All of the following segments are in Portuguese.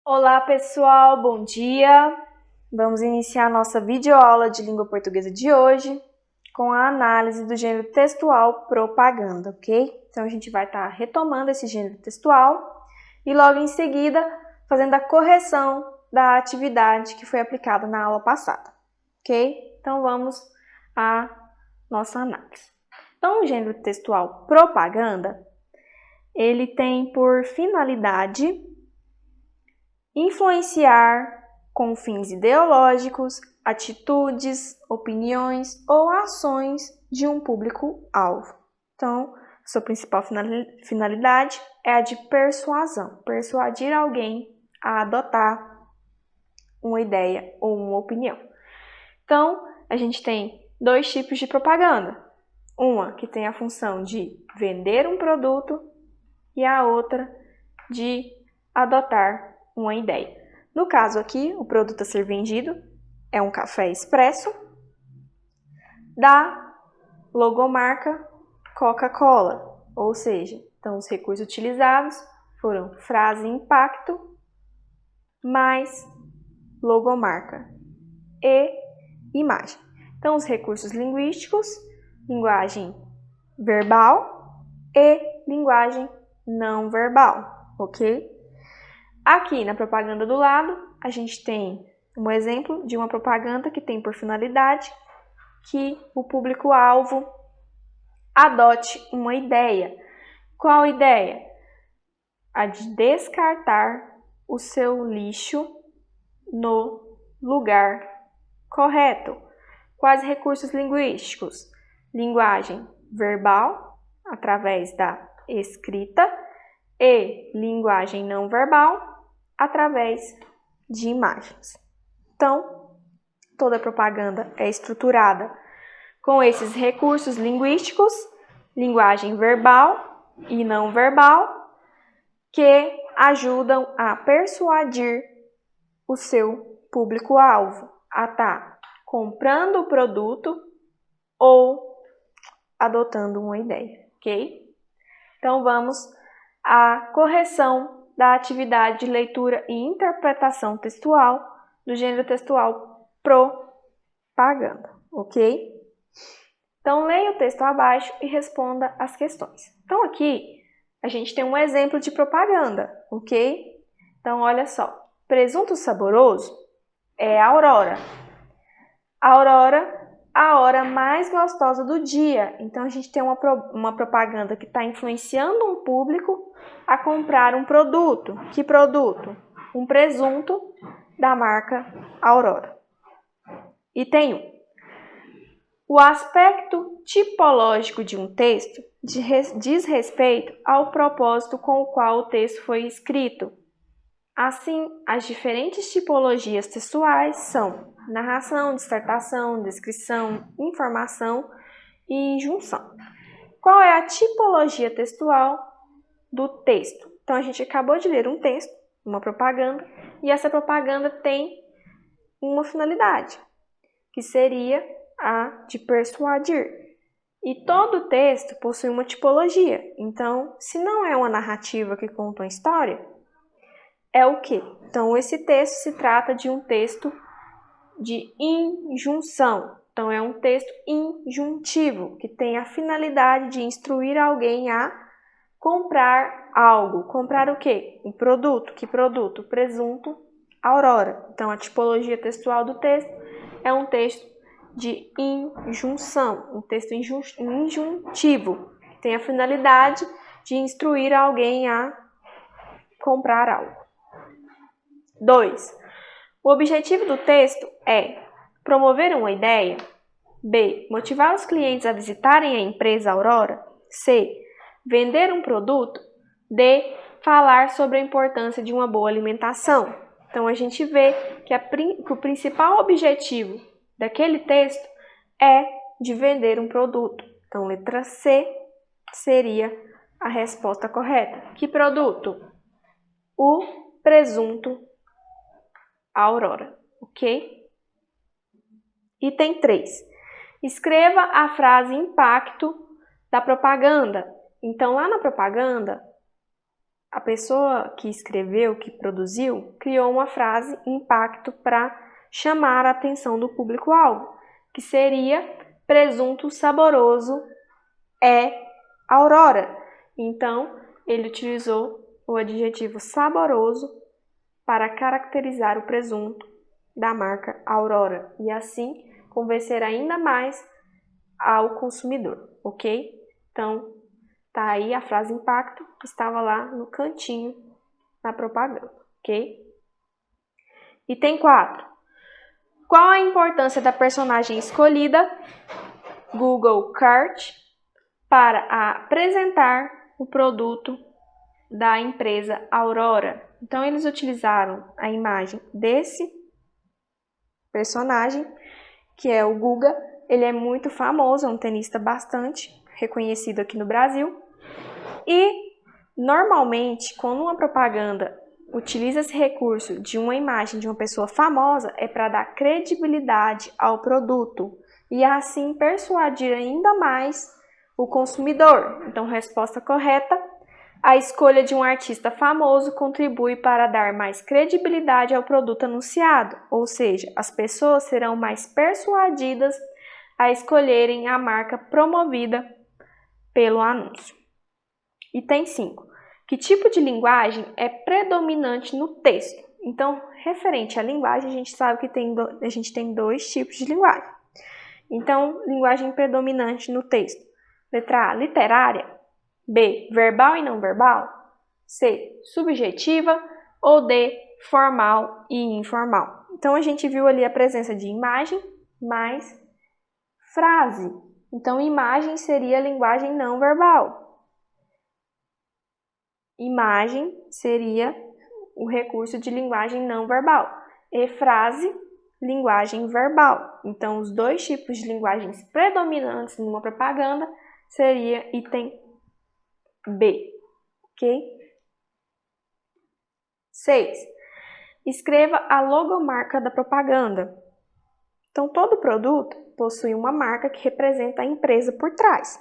Olá pessoal, bom dia! Vamos iniciar nossa videoaula de língua portuguesa de hoje com a análise do gênero textual propaganda, ok? Então a gente vai estar retomando esse gênero textual e logo em seguida fazendo a correção da atividade que foi aplicada na aula passada, ok? Então vamos à nossa análise. Então o gênero textual propaganda, ele tem por finalidade influenciar com fins ideológicos, atitudes, opiniões ou ações de um público-alvo. Então, sua principal finalidade é a de persuasão, persuadir alguém a adotar uma ideia ou uma opinião. Então, a gente tem dois tipos de propaganda. Uma que tem a função de vender um produto e a outra de adotar uma ideia. No caso aqui, o produto a ser vendido é um café expresso da logomarca Coca-Cola, ou seja, então os recursos utilizados foram frase impacto mais logomarca e imagem. Então os recursos linguísticos, linguagem verbal e linguagem não verbal, ok? Aqui na propaganda do lado, a gente tem um exemplo de uma propaganda que tem por finalidade que o público-alvo adote uma ideia. Qual ideia? A de descartar o seu lixo no lugar correto. Quais recursos linguísticos? Linguagem verbal, através da escrita, e linguagem não verbal, através de imagens. Então, toda propaganda é estruturada com esses recursos linguísticos, linguagem verbal e não verbal, que ajudam a persuadir o seu público-alvo a estar comprando o produto ou adotando uma ideia, ok? Então, vamos à correção da atividade de leitura e interpretação textual do gênero textual propaganda, ok? Então, leia o texto abaixo e responda as questões. Então, aqui, a gente tem um exemplo de propaganda, ok? Então, olha só. Presunto saboroso é a Aurora. Aurora, a hora mais gostosa do dia. Então, a gente tem uma propaganda que está influenciando um público a comprar um produto. Que produto? Um presunto da marca Aurora. Item 1. O aspecto tipológico de um texto diz respeito ao propósito com o qual o texto foi escrito. Assim, as diferentes tipologias textuais são narração, dissertação, descrição, informação e injunção. Qual é a tipologia textual do texto? Então, a gente acabou de ler um texto, uma propaganda, e essa propaganda tem uma finalidade, que seria a de persuadir. E todo texto possui uma tipologia. Então, se não é uma narrativa que conta uma história, é o quê? Então, esse texto se trata de um texto de injunção. Então, é um texto injuntivo, que tem a finalidade de instruir alguém a comprar algo. Comprar o quê? Um produto. Que produto? Presunto Aurora. Então, a tipologia textual do texto é um texto de injunção, um texto injuntivo, que tem a finalidade de instruir alguém a comprar algo. 2. O objetivo do texto é promover uma ideia. B. Motivar os clientes a visitarem a empresa Aurora. C. Vender um produto. D. Falar sobre a importância de uma boa alimentação. Então, a gente vê que o principal objetivo daquele texto é de vender um produto. Então, letra C seria a resposta correta. Que produto? O presunto Aurora, ok? Item 3. Escreva a frase impacto da propaganda. Então, lá na propaganda, a pessoa que escreveu, que produziu, criou uma frase impacto para chamar a atenção do público-alvo, que seria presunto saboroso é Aurora. Então, ele utilizou o adjetivo saboroso para caracterizar o presunto da marca Aurora e assim convencer ainda mais ao consumidor, ok? Então, tá aí a frase impacto que estava lá no cantinho da propaganda, ok? Item 4. Qual a importância da personagem escolhida, Google Cart, para apresentar o produto da empresa Aurora? Então, eles utilizaram a imagem desse personagem, que é o Guga. Ele é muito famoso, é um tenista bastante reconhecido aqui no Brasil. E, normalmente, quando uma propaganda utiliza esse recurso de uma imagem de uma pessoa famosa, é para dar credibilidade ao produto e assim persuadir ainda mais o consumidor. Então, resposta correta: a escolha de um artista famoso contribui para dar mais credibilidade ao produto anunciado, ou seja, as pessoas serão mais persuadidas a escolherem a marca promovida pelo anúncio. Item 5. Que tipo de linguagem é predominante no texto? Então, referente à linguagem, a gente sabe que a gente tem dois tipos de linguagem. Então, linguagem predominante no texto. Letra A, literária. B, verbal e não verbal. C, subjetiva. Ou D, formal e informal. Então, a gente viu ali a presença de imagem mais frase. Então, imagem seria linguagem não verbal. Imagem seria o recurso de linguagem não verbal. E frase, linguagem verbal. Então, os dois tipos de linguagens predominantes numa propaganda seria item B, ok? 6. Escreva a logomarca da propaganda. Então, todo produto possui uma marca que representa a empresa por trás.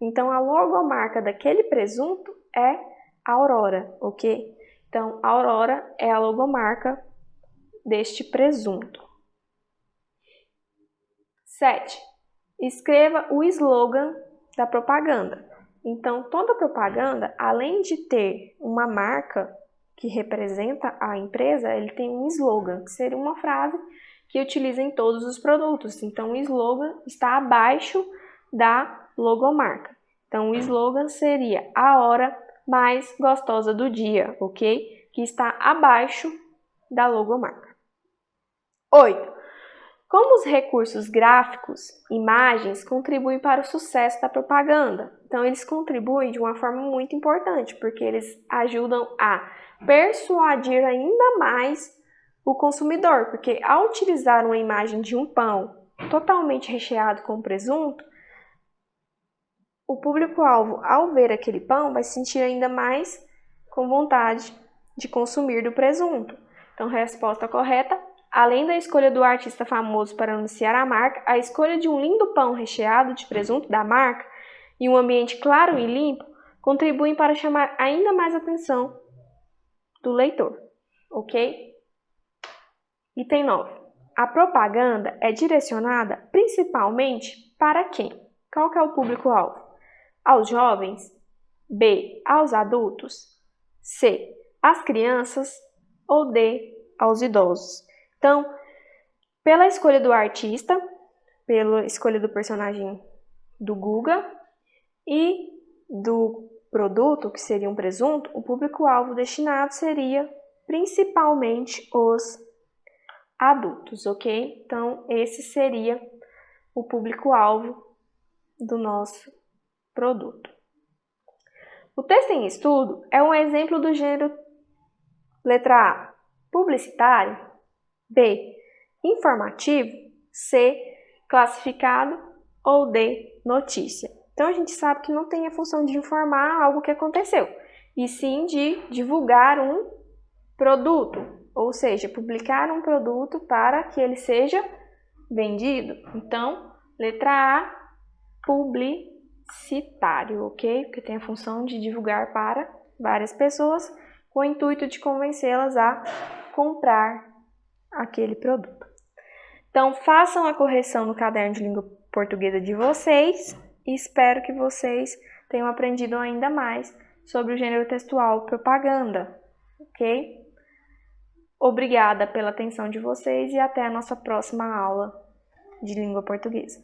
Então, a logomarca daquele presunto é Aurora, ok? Então, Aurora é a logomarca deste presunto. 7. Escreva o slogan da propaganda. Então, toda propaganda, além de ter uma marca que representa a empresa, ele tem um slogan, que seria uma frase que utiliza em todos os produtos. Então, o slogan está abaixo da logomarca. Então, o slogan seria a hora mais gostosa do dia, ok? Que está abaixo da logomarca. 8. Como os recursos gráficos, imagens, contribuem para o sucesso da propaganda? Então, eles contribuem de uma forma muito importante, porque eles ajudam a persuadir ainda mais o consumidor, porque ao utilizar uma imagem de um pão totalmente recheado com presunto, o público-alvo, ao ver aquele pão, vai se sentir ainda mais com vontade de consumir do presunto. Então, resposta correta: além da escolha do artista famoso para anunciar a marca, a escolha de um lindo pão recheado de presunto da marca e um ambiente claro e limpo contribuem para chamar ainda mais a atenção do leitor, ok? Item 9. A propaganda é direcionada principalmente para quem? Qual que é o público-alvo? Aos jovens? B, aos adultos? C, às crianças? Ou D, aos idosos? Então, pela escolha do artista, pela escolha do personagem do Guga e do produto, que seria um presunto, o público-alvo destinado seria principalmente os adultos, ok? Então, esse seria o público-alvo do nosso produto. O texto em estudo é um exemplo do gênero letra A, publicitário, B, informativo, C, classificado ou D, notícia. Então, a gente sabe que não tem a função de informar algo que aconteceu, e sim de divulgar um produto, ou seja, publicar um produto para que ele seja vendido. Então, letra A, publicitário, ok? Porque tem a função de divulgar para várias pessoas com o intuito de convencê-las a comprar aquele produto. Então, façam a correção no caderno de língua portuguesa de vocês e espero que vocês tenham aprendido ainda mais sobre o gênero textual propaganda, ok? Obrigada pela atenção de vocês e até a nossa próxima aula de língua portuguesa.